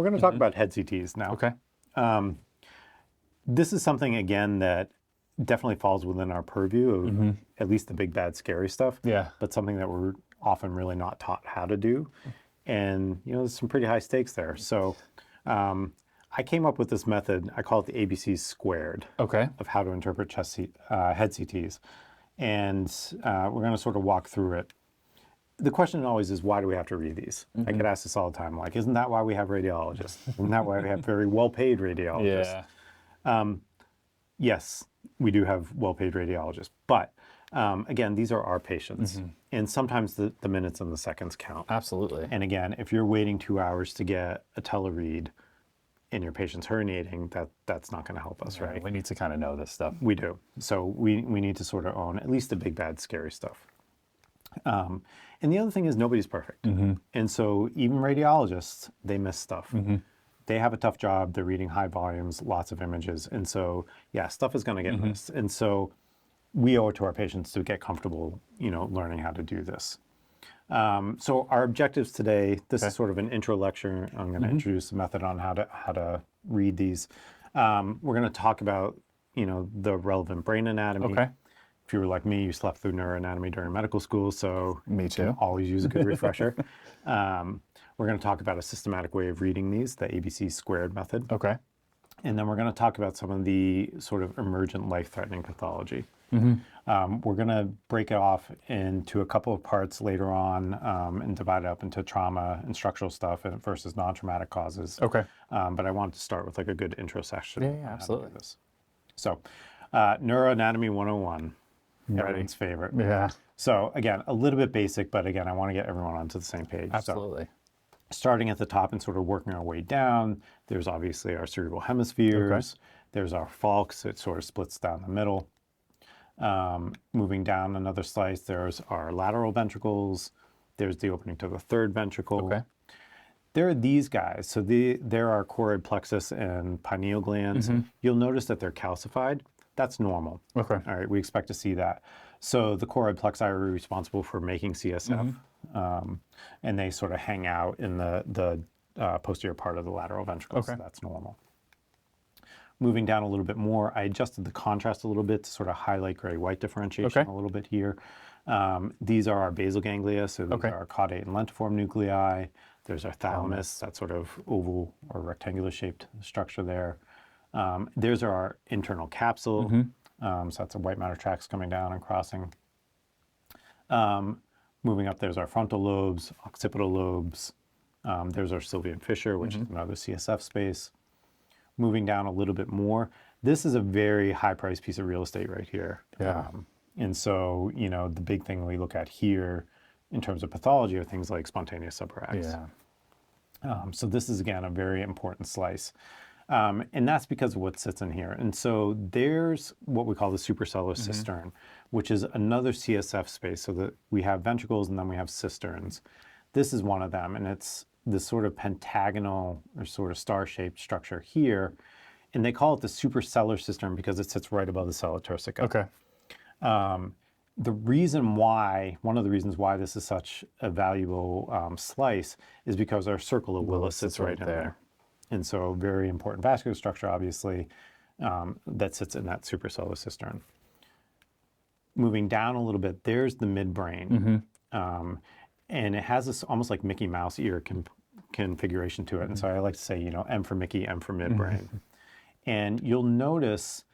we're going to talk about head CTs now. Okay. This is something, again, that definitely falls within our purview of at least the big, bad, scary stuff. Yeah. But something that we're often really not taught how to do. And, there's some pretty high stakes there. So I came up with this method. I call it the ABCs squared Okay. of how to interpret head CTs. And we're going to sort of walk through it. The question always is, why do we have to read these? I get asked this all the time. Like, isn't that why we have radiologists? Isn't that why we have very well-paid radiologists? Yeah. Yes, we do have well-paid radiologists. But again, these are our patients. And sometimes the minutes and the seconds count. Absolutely. And again, if you're waiting 2 hours to get a teleread and your patient's herniating, that's not going to help us, right? We need to kind of know this stuff. We do. So we need to sort of own at least the big, bad, scary stuff. And the other thing is nobody's perfect. And so even radiologists, they miss stuff. They have a tough job. They're reading high volumes, lots of images. And so, yeah, stuff is going to get missed. And so we owe it to our patients to get comfortable, learning how to do this. So our objectives today, this is sort of an intro lecture. I'm going to introduce the method on how to read these. We're going to talk about, the relevant brain anatomy. Okay. If you were like me, you slept through neuroanatomy during medical school, so Me too. you can always use a good refresher. We're going to talk about a systematic way of reading these, the ABC squared method. Okay. And then we're going to talk about some of the sort of emergent life-threatening pathology. We're going to break it off into a couple of parts later on and divide it up into trauma and structural stuff versus non-traumatic causes. Okay. But I wanted to start with like a good intro section. Yeah, absolutely. So, neuroanatomy 101. Ready. Everyone's favorite. Yeah. So again, a little bit basic, but again, I want to get everyone onto the same page. Absolutely. So, starting at the top and sort of working our way down, there's obviously our cerebral hemispheres. Okay. There's our falx, it sort of splits down the middle. Moving down another slice, there's our lateral ventricles. There's the opening to the third ventricle. Okay. There are these guys. So there are choroid plexus and pineal glands. You'll notice that they're calcified. That's normal. Okay. All right, we expect to see that. So the choroid plexi are responsible for making CSF, and they sort of hang out in the posterior part of the lateral ventricle, so that's normal. Moving down a little bit more, I adjusted the contrast a little bit to sort of highlight gray-white differentiation a little bit here. These are our basal ganglia, so these are our caudate and lentiform nuclei. There's our thalamus, that sort of oval or rectangular shaped structure there. There's our internal capsule, so that's the white matter tracts coming down and crossing. Moving up, there's our frontal lobes, occipital lobes. There's our Sylvian fissure, which is another CSF space. Moving down a little bit more, this is a very high-priced piece of real estate right here. Yeah. And so, the big thing we look at here in terms of pathology are things like spontaneous subarachs. Yeah. So this is, again, a very important slice. And that's because of what sits in here. And so there's what we call the suprasellar cistern, which is another CSF space. So that we have ventricles and then we have cisterns. This is one of them, and it's this sort of pentagonal or sort of star-shaped structure here. And they call it the suprasellar cistern because it sits right above the sella turcica. Okay. The reason why, one of the reasons why this is such a valuable slice is because our circle of Willis sits right in there. And so very important vascular structure, obviously, that sits in that suprasellar cistern. Moving down a little bit, there's the midbrain. And it has this almost like Mickey Mouse ear configuration to it. And so I like to say, M for Mickey, M for midbrain. And you'll notice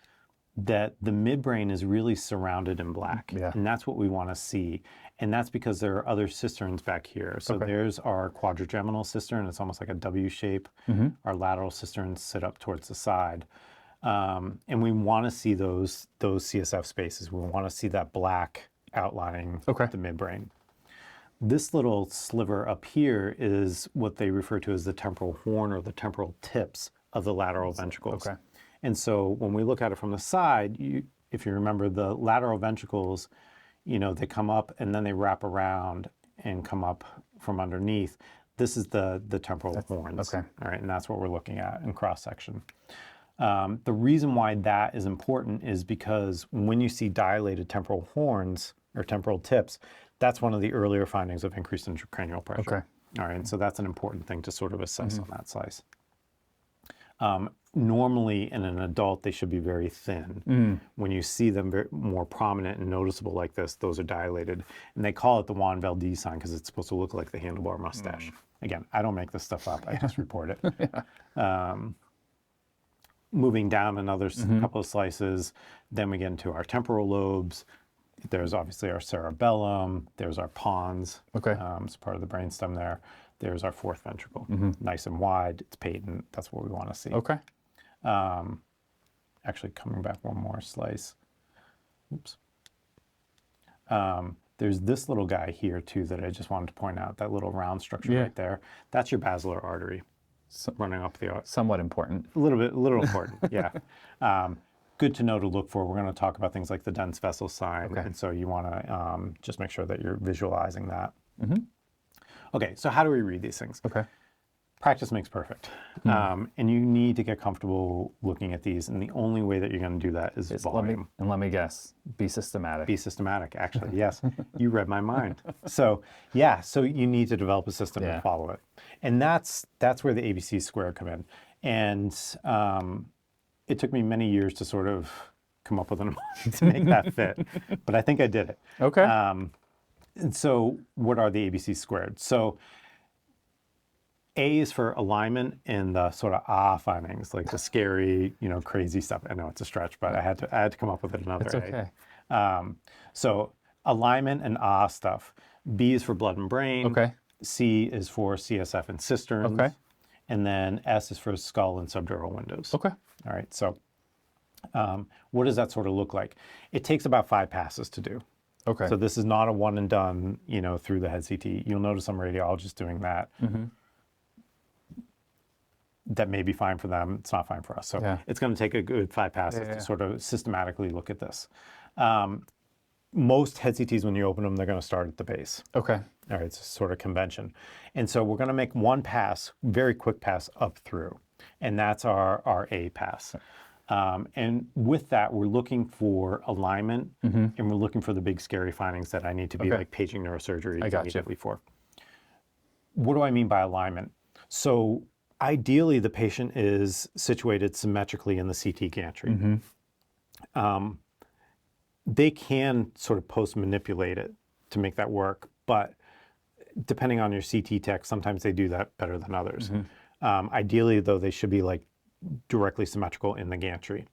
that the midbrain is really surrounded in black. And that's what we want to see. And that's because there are other cisterns back here. So there's our quadrigeminal cistern. It's almost like a W shape. Our lateral cisterns sit up towards the side. And we want to see those CSF spaces. We want to see that black outlining the midbrain. This little sliver up here is what they refer to as the temporal horn or the temporal tips of the lateral ventricles. And so when we look at it from the side, if you remember the lateral ventricles, they come up and then they wrap around and come up from underneath. This is the temporal horns. All right, and that's what we're looking at in cross-section. The reason why that is important is because when you see dilated temporal horns or temporal tips, that's one of the earlier findings of increased intracranial pressure. All right, and so that's an important thing to sort of assess on that slice. Normally, in an adult, they should be very thin. When you see them more prominent and noticeable like this, those are dilated. And they call it the Juan Valdez sign because it's supposed to look like the handlebar mustache. Again, I don't make this stuff up. I just report it. Moving down another couple of slices, then we get into our temporal lobes. There's obviously our cerebellum. There's our pons. Okay. It's part of the brainstem there. There's our fourth ventricle. Nice and wide. It's patent. That's what we want to see. Okay. Actually, coming back one more slice. Oops. There's this little guy here, too, that I just wanted to point out. That little round structure right there. That's your basilar artery running up the... Somewhat important. A little important, yeah. Good to know to look for. We're going to talk about things like the dense vessel sign. Okay. And so you want to just make sure that you're visualizing that. Okay, so how do we read these things? Okay. Practice makes perfect. And you need to get comfortable looking at these. And the only way that you're going to do that is volume. Let me guess. Be systematic. Be systematic, actually. Yes. You read my mind. So, yeah, so you need to develop a system and follow it. And that's where the ABC squared come in. And it took me many years to sort of come up with an emoji to make that fit. But I think I did it. Okay. And so what are the ABC squared? So A is for alignment and the sort of findings, like the scary, crazy stuff. I know it's a stretch, but I had to come up with another It's A. okay. So alignment and stuff. B is for blood and brain. Okay. C is for CSF and cisterns. Okay. And then S is for skull and subdural windows. Okay. All right. So what does that sort of look like? It takes about 5 passes to do. Okay. So this is not a one and done, through the head CT. You'll notice some radiologists doing that. That may be fine for them. It's not fine for us. So it's going to take a good 5 passes to sort of systematically look at this. Most head CTs, when you open them, they're going to start at the base. Okay. All right, it's a sort of convention. And so we're going to make one pass, very quick pass up through. And that's our A pass. And with that, we're looking for alignment and we're looking for the big scary findings that I need to be like paging neurosurgery immediately for. What do I mean by alignment? So ideally, the patient is situated symmetrically in the CT gantry. They can sort of post-manipulate it to make that work, but depending on your CT tech, sometimes they do that better than others. Ideally, though, they should be like directly symmetrical in the gantry.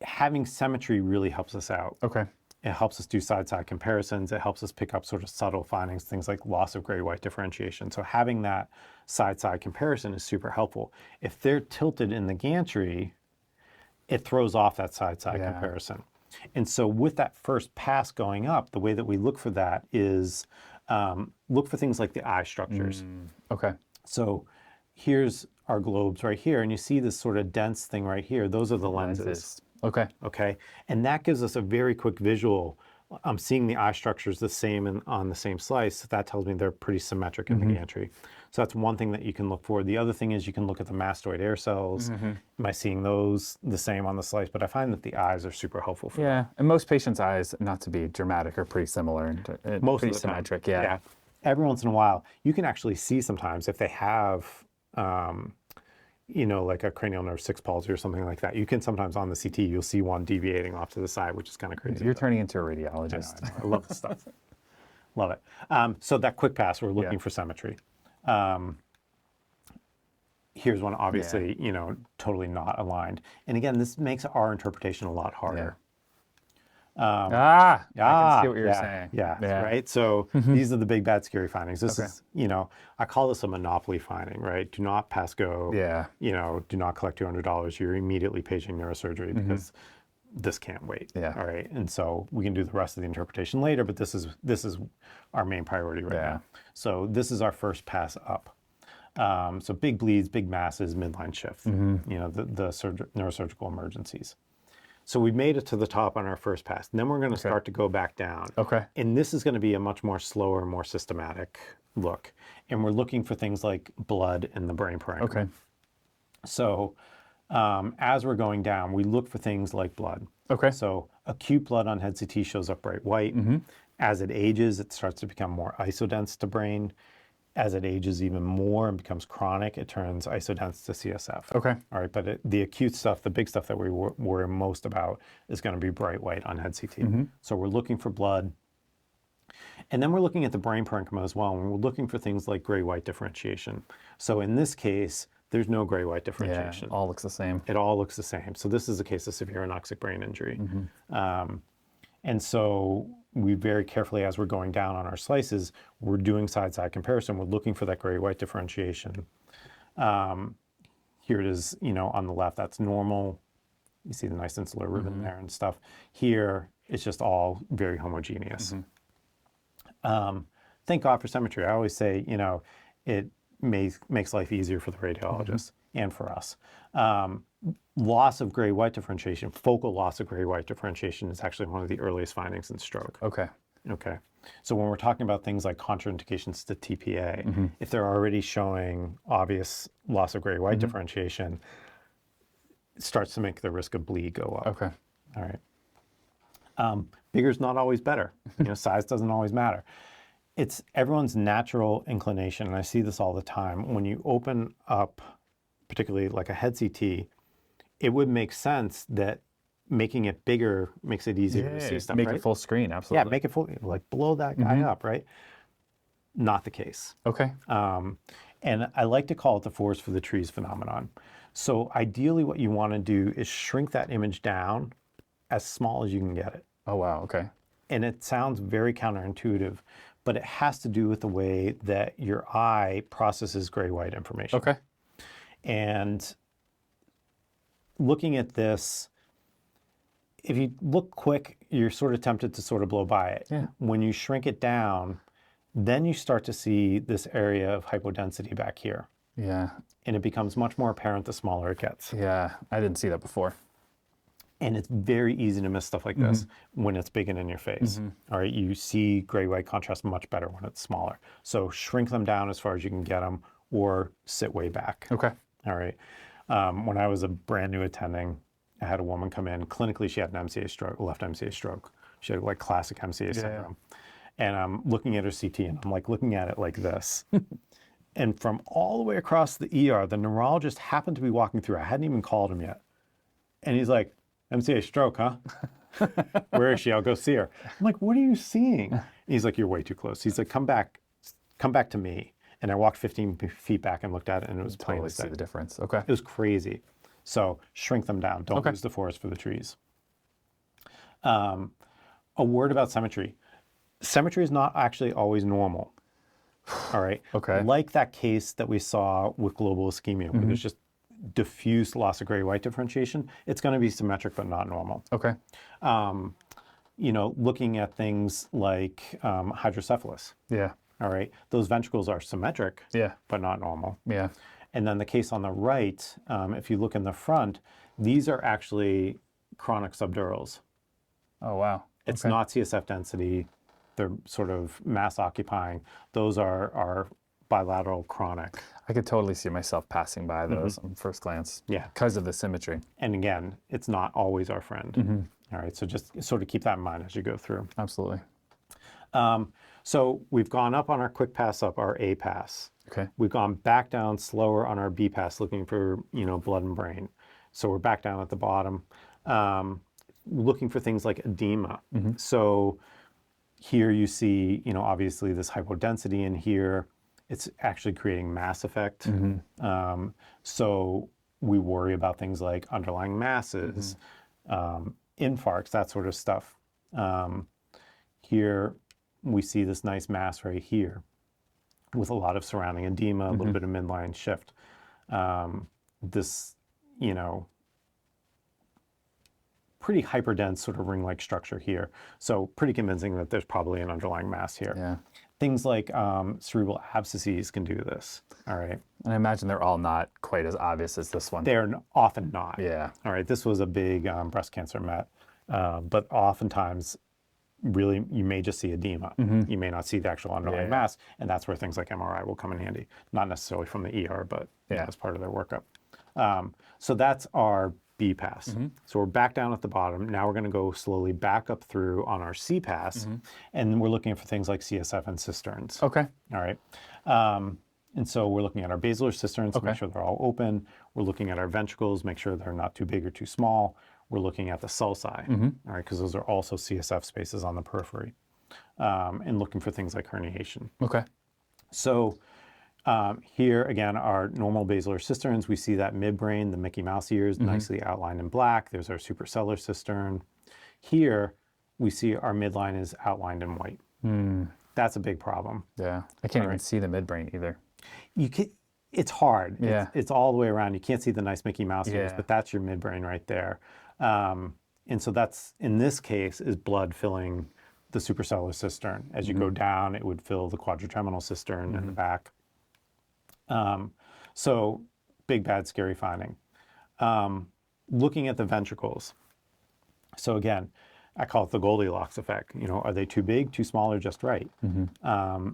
Having symmetry really helps us out. Okay. It helps us do side-side comparisons. It helps us pick up sort of subtle findings, things like loss of gray-white differentiation. So having that side-side comparison is super helpful. If they're tilted in the gantry, it throws off that side-side comparison. And so with that first pass going up, the way that we look for that is look for things like the eye structures. Okay. So here's our globes right here, and you see this sort of dense thing right here. Those are the lenses. Okay. Okay. And that gives us a very quick visual. I'm seeing the eye structures the same on the same slice. So that tells me they're pretty symmetric in the gantry. So that's one thing that you can look for. The other thing is you can look at the mastoid air cells. Am I seeing those the same on the slice? But I find that the eyes are super helpful for that. And most patients' eyes, not to be dramatic, are pretty similar. Most pretty of the time. symmetric, yeah. Every once in a while, you can actually see sometimes if they have, like a cranial nerve 6 palsy or something like that. You can sometimes on the CT, you'll see one deviating off to the side, which is kind of crazy. You're turning into a radiologist. I love this stuff. Love it. So that quick pass, we're looking for symmetry. Here's one, obviously, totally not aligned. And again, this makes our interpretation a lot harder. I can see what you're saying. Yeah, right? So these are the big, bad, scary findings. This is, I call this a monopoly finding, right? Do not pass go. Do not collect $200. You're immediately paging neurosurgery because this can't wait. All right. And so we can do the rest of the interpretation later, but this is our main priority right now. So this is our first pass up. So big bleeds, big masses, midline shift, the neurosurgical emergencies. So we made it to the top on our first pass. And then we're going to start to go back down. Okay. And this is going to be a much more slower, more systematic look. And we're looking for things like blood in the brain parenchyma. Okay. So as we're going down, we look for things like blood. Okay. So acute blood on head CT shows up bright white. As it ages, it starts to become more isodense to brain. as it ages even more and becomes chronic, it turns isodense to CSF. Okay. All right, but the acute stuff, the big stuff that we worry most about is going to be bright white on head CT. So we're looking for blood. And then we're looking at the brain parenchyma as well, and we're looking for things like gray-white differentiation. So in this case, there's no gray-white differentiation. Yeah, all looks the same. It all looks the same. So this is a case of severe anoxic brain injury. And so we very carefully, as we're going down on our slices, we're doing side-side comparison. We're looking for that gray-white differentiation. Here it is, on the left, that's normal. You see the nice insular ribbon there and stuff. Here, it's just all very homogeneous. Thank God for symmetry. I always say, it makes life easier for the radiologist and for us. Loss of gray-white differentiation, focal loss of gray-white differentiation is actually one of the earliest findings in stroke. Okay. Okay. So when we're talking about things like contraindications to TPA, if they're already showing obvious loss of gray-white differentiation, it starts to make the risk of bleed go up. Okay. All right. Bigger's not always better. Size doesn't always matter. It's everyone's natural inclination, and I see this all the time. When you open up, particularly like a head CT, it would make sense that making it bigger makes it easier to see stuff, make right? it full screen, absolutely. Yeah, make it full, like blow that guy up, right? Not the case. Okay. And I like to call it the forest for the trees phenomenon. So ideally what you want to do is shrink that image down as small as you can get it. Oh, wow, okay. And it sounds very counterintuitive, but it has to do with the way that your eye processes gray-white information. Okay. And looking at this, if you look quick, you're sort of tempted to sort of blow by it. Yeah. When you shrink it down, then you start to see this area of hypodensity back here. Yeah. And it becomes much more apparent the smaller it gets. Yeah, I didn't see that before. And it's very easy to miss stuff like this when it's big and in your face. All right, you see gray-white contrast much better when it's smaller. So shrink them down as far as you can get them, or sit way back. Okay. All right. When I was a brand new attending, I had a woman come in. Clinically, she had an MCA stroke, left MCA stroke. She had like classic MCA syndrome. And I'm looking at her CT, and I'm like looking at it like this. And from all the way across the ER, the neurologist happened to be walking through. I hadn't even called him yet. And he's like, MCA stroke, huh? Where is she? I'll go see her. I'm like, what are you seeing? And he's like, you're way too close. He's like, come back to me. And I walked 15 feet back and looked at it, and it was plain Totally as see day. the difference. Okay. It was crazy. So shrink them down. Don't lose the forest for the trees. A word about symmetry. Symmetry is not actually always normal. All right. Okay. Like that case that we saw with global ischemia, where there's just diffuse loss of gray-white differentiation, it's going to be symmetric but not normal. Okay. Looking at things like hydrocephalus. Yeah. All right. Those ventricles are symmetric, but not normal. Yeah. And then the case on the right, if you look in the front, these are actually chronic subdurals. Oh, wow. It's not CSF density. They're sort of mass occupying. Those are bilateral chronic. I could totally see myself passing by those on first glance. Yeah. Because of the symmetry. And again, it's not always our friend. All right. So just sort of keep that in mind as you go through. Absolutely. So we've gone up on our quick pass up, our A pass. Okay. We've gone back down slower on our B pass, looking for, blood and brain. So we're back down at the bottom, looking for things like edema. So here you see, obviously this hypodensity in here. It's actually creating mass effect. So we worry about things like underlying masses, infarcts, that sort of stuff. Here we see this nice mass right here with a lot of surrounding edema, a little bit of midline shift. This, pretty hyperdense sort of ring-like structure here. So pretty convincing that there's probably an underlying mass here. Yeah. Things like cerebral abscesses can do this, all right? And I imagine they're all not quite as obvious as this one. They're often not. Yeah. All right, this was a big breast cancer met, but oftentimes, really, you may just see edema. You may not see the actual underlying mass, and that's where things like MRI will come in handy. Not necessarily from the ER, but as part of their workup. So that's our B pass. So we're back down at the bottom. Now we're going to go slowly back up through on our C pass, and we're looking for things like CSF and cisterns. Okay. All right. And so we're looking at our basilar cisterns to make sure they're all open. We're looking at our ventricles, make sure they're not too big or too small. We're looking at the sulci, all right, because those are also CSF spaces on the periphery, and looking for things like herniation. Okay. So here, again, our normal basilar cisterns, we see that midbrain, the Mickey Mouse ears, nicely outlined in black. There's our suprasellar cistern. Here, we see our midline is outlined in white. That's a big problem. Yeah. I can't even see the midbrain either. You can, it's hard. Yeah. It's all the way around. You can't see the nice Mickey Mouse ears, but that's your midbrain right there. And so that's, in this case, is blood filling the suprasellar cistern. As you go down, it would fill the quadrigeminal cistern in the back. So big, bad, scary finding. Looking at the ventricles. So again, I call it the Goldilocks effect. You know, are they too big, too small, or just right?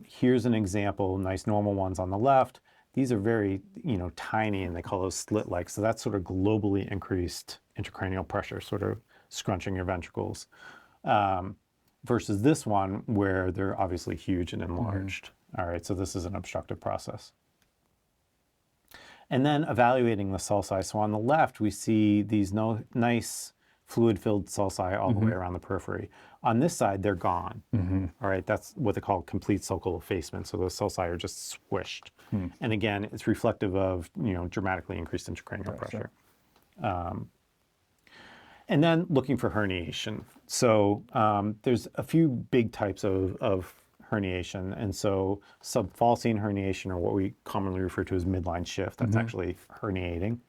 Here's an example, nice normal ones on the left. These are very, you know, tiny, and they call those slit-like. So that's sort of globally increased intracranial pressure, sort of scrunching your ventricles. Versus this one, where they're obviously huge and enlarged. All right, so this is an obstructive process. And then evaluating the sulci. So on the left, we see these nice fluid-filled sulci all the way around the periphery. On this side, they're gone. All right, that's what they call complete sulcal effacement. So those sulci are just squished. And again, it's reflective of, you know, dramatically increased intracranial pressure. And then looking for herniation. So there's a few big types of herniation. And so subfalcine herniation, or what we commonly refer to as midline shift, that's actually herniating.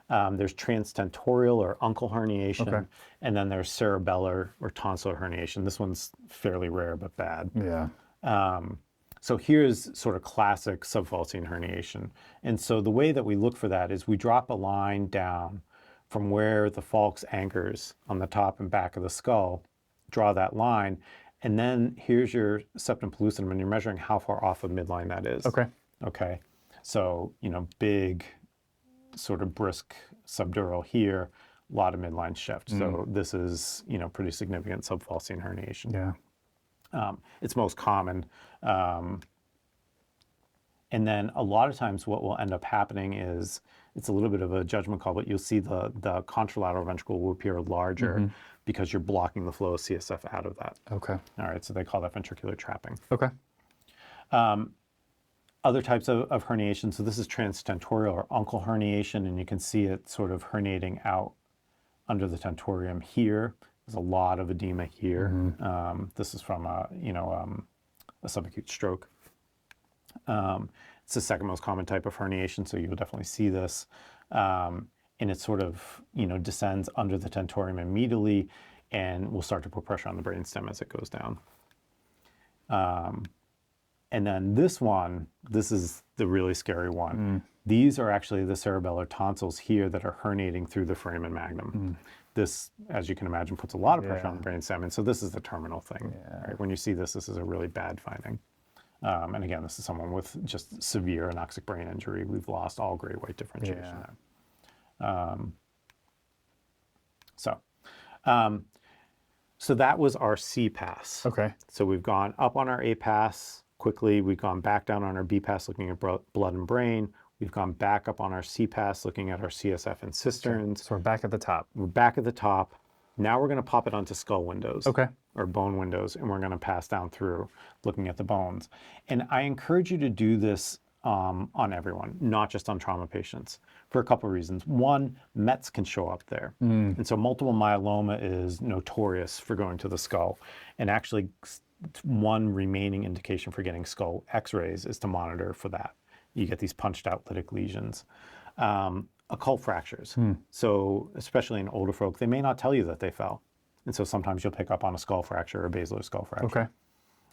There's transtentorial or uncal herniation, and then there's cerebellar or tonsillar herniation. This one's fairly rare but bad. Yeah. So here's sort of classic subfalcine herniation. And so the way that we look for that is we drop a line down from where the falx anchors on the top and back of the skull, draw that line, and then here's your septum pellucidum, and you're measuring how far off of midline that is. Okay. So, you know, big, sort of brisk subdural here, a lot of midline shift. So this is, you know, pretty significant subfalcine herniation. Yeah. It's most common. And then a lot of times what will end up happening is, it's a little bit of a judgment call, but you'll see the contralateral ventricle will appear larger because you're blocking the flow of CSF out of that. Okay. All right, so they call that ventricular trapping. Okay. Other types of herniation, so this is transtentorial or uncal herniation, and you can see it sort of herniating out under the tentorium here. There's a lot of edema here. This is from a subacute stroke. It's the second most common type of herniation, so you'll definitely see this. And it sort of, you know, descends under the tentorium immediately and will start to put pressure on the brainstem as it goes down. And then this one, this is the really scary one. These are actually the cerebellar tonsils here that are herniating through the foramen magnum. This, as you can imagine, puts a lot of pressure on the brainstem, and so this is the terminal thing. Right? When you see this, this is a really bad finding. And again, this is someone with just severe anoxic brain injury. We've lost all gray-white differentiation there. So that was our C pass. Okay. So we've gone up on our A pass quickly. We've gone back down on our B pass looking at blood and brain. We've gone back up on our C pass looking at our CSF and cisterns. So we're back at the top. We're back at the top. Now we're going to pop it onto skull windows. Okay. Or bone windows, and we're going to pass down through looking at the bones. And I encourage you to do this on everyone, not just on trauma patients, for a couple of reasons. One, METs can show up there. And so multiple myeloma is notorious for going to the skull. And actually, one remaining indication for getting skull x-rays is to monitor for that. You get these punched out lytic lesions. Occult fractures. So especially in older folk, they may not tell you that they fell. And so sometimes you'll pick up on a skull fracture or a basilar skull fracture. Okay.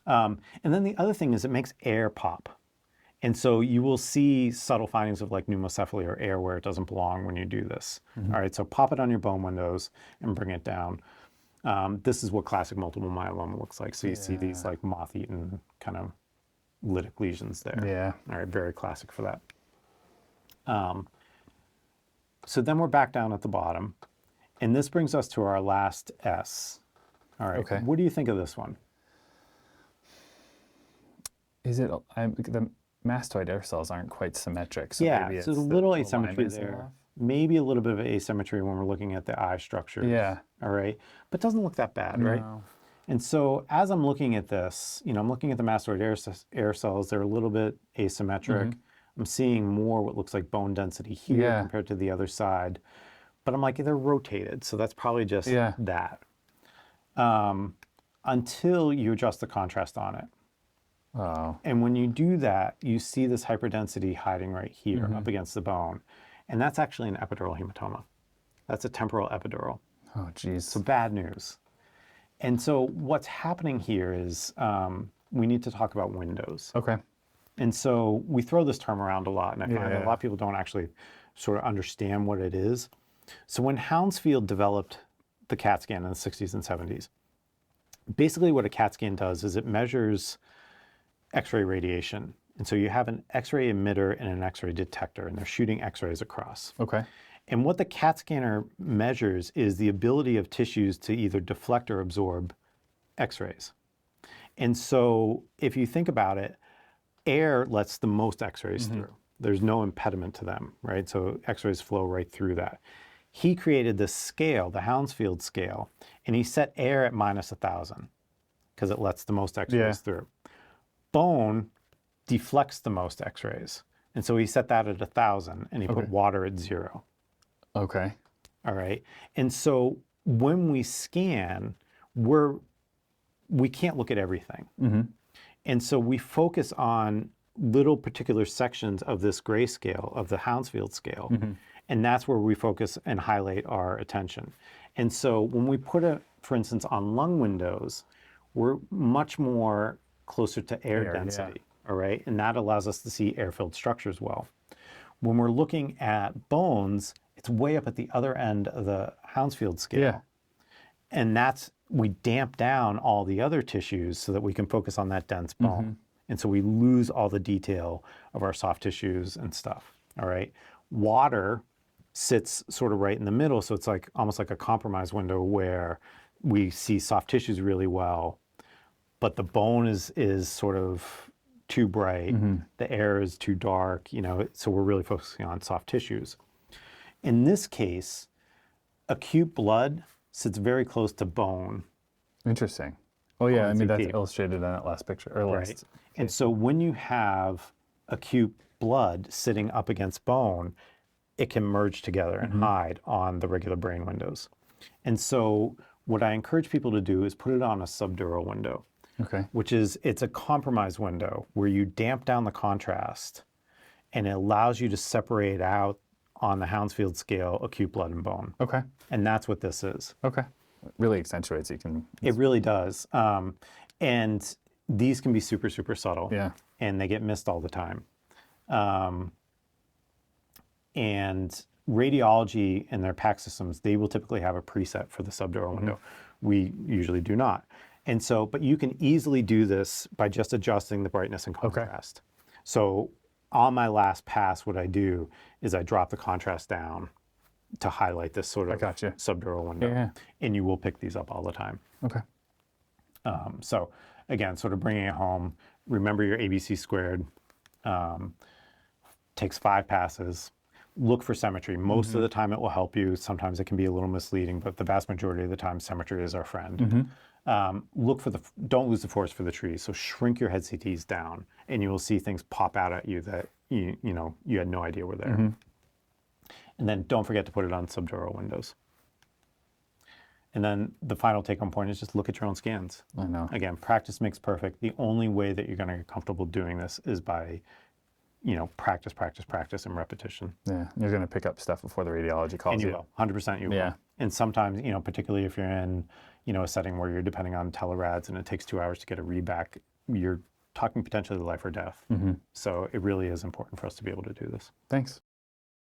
And then the other thing is it makes air pop. And so you will see subtle findings of like pneumocephaly or air where it doesn't belong when you do this. All right, so pop it on your bone windows and bring it down. This is what classic multiple myeloma looks like. So you see these like moth-eaten kind of lytic lesions there. Yeah. All right, very classic for that. So then we're back down at the bottom. And this brings us to our last S. All right. Okay. What do you think of this one? Is it, the mastoid air cells aren't quite symmetric, so Yeah, maybe so it's there's a little the asymmetry alignment's there. off? Maybe a little bit of asymmetry when we're looking at the eye structure. Yeah. All right. But it doesn't look that bad, right? No. And so as I'm looking at this, I'm looking at the mastoid air cells. They're a little bit asymmetric. I'm seeing more what looks like bone density here compared to the other side. But I'm like, they're rotated. So that's probably just that. Until you adjust the contrast on it. Oh. And when you do that, you see this hyperdensity hiding right here up against the bone. And that's actually an epidural hematoma. That's a temporal epidural. Oh, geez. So bad news. And so what's happening here is we need to talk about windows. Okay. And so we throw this term around a lot, and I find that a lot of people don't actually sort of understand what it is. So when Hounsfield developed the CAT scan in the 60s and 70s, basically what a CAT scan does is it measures X-ray radiation. And so you have an X-ray emitter and an X-ray detector, and they're shooting X-rays across. Okay. And what the CAT scanner measures is the ability of tissues to either deflect or absorb X-rays. And so if you think about it, air lets the most X-rays through. There's no impediment to them, right? So X-rays flow right through that. He created this scale, the Hounsfield scale, and he set air at -1,000 because it lets the most X-rays through. Bone deflects the most X-rays. And so he set that at 1,000 and he put water at 0. Okay. All right. And so when we scan, we can't look at everything. And so we focus on little particular sections of this grayscale, of the Hounsfield scale. And that's where we focus and highlight our attention. And so when we put it, for instance, on lung windows, we're much more closer to air density. All right. And that allows us to see air-filled structures well. When we're looking at bones, it's way up at the other end of the Hounsfield scale. Yeah. And we damp down all the other tissues so that we can focus on that dense bone. And so we lose all the detail of our soft tissues and stuff. All right. Water sits sort of right in the middle. So it's like almost like a compromise window where we see soft tissues really well, but the bone is sort of too bright. The air is too dark, so we're really focusing on soft tissues. In this case, acute blood sits very close to bone. Interesting. Oh yeah, I mean that's CT. illustrated in that last picture. Or last. And so when you have acute blood sitting up against bone, it can merge together and hide on the regular brain windows. And so what I encourage people to do is put it on a subdural window. Okay. Which is, it's a compromise window where you damp down the contrast and it allows you to separate out on the Hounsfield scale acute blood and bone. Okay. And that's what this is. Okay. It really accentuates. It really does. And these can be super, super subtle. Yeah. And they get missed all the time. And radiology and their PAC systems, they will typically have a preset for the subdural window. We usually do not. And so, but you can easily do this by just adjusting the brightness and contrast. So on my last pass, what I do is I drop the contrast down to highlight this sort of subdural window. Yeah. And you will pick these up all the time. Okay. So again, sort of bringing it home, remember your ABC squared, takes 5 passes. Look for symmetry. Most of the time it will help you. Sometimes it can be a little misleading, but the vast majority of the time symmetry is our friend. Look for don't lose the forest for the trees. So shrink your head CTs down and you will see things pop out at you that you had no idea were there. And then don't forget to put it on subdural windows. And then the final take-home point is just look at your own scans. I know. Again, practice makes perfect. The only way that you're going to get comfortable doing this is by practice, and repetition. Yeah, you're going to pick up stuff before the radiology calls and you will, 100% you will. Yeah. And sometimes, particularly if you're in, a setting where you're depending on telerads and it takes 2 hours to get a read back, you're talking potentially life or death. So it really is important for us to be able to do this. Thanks.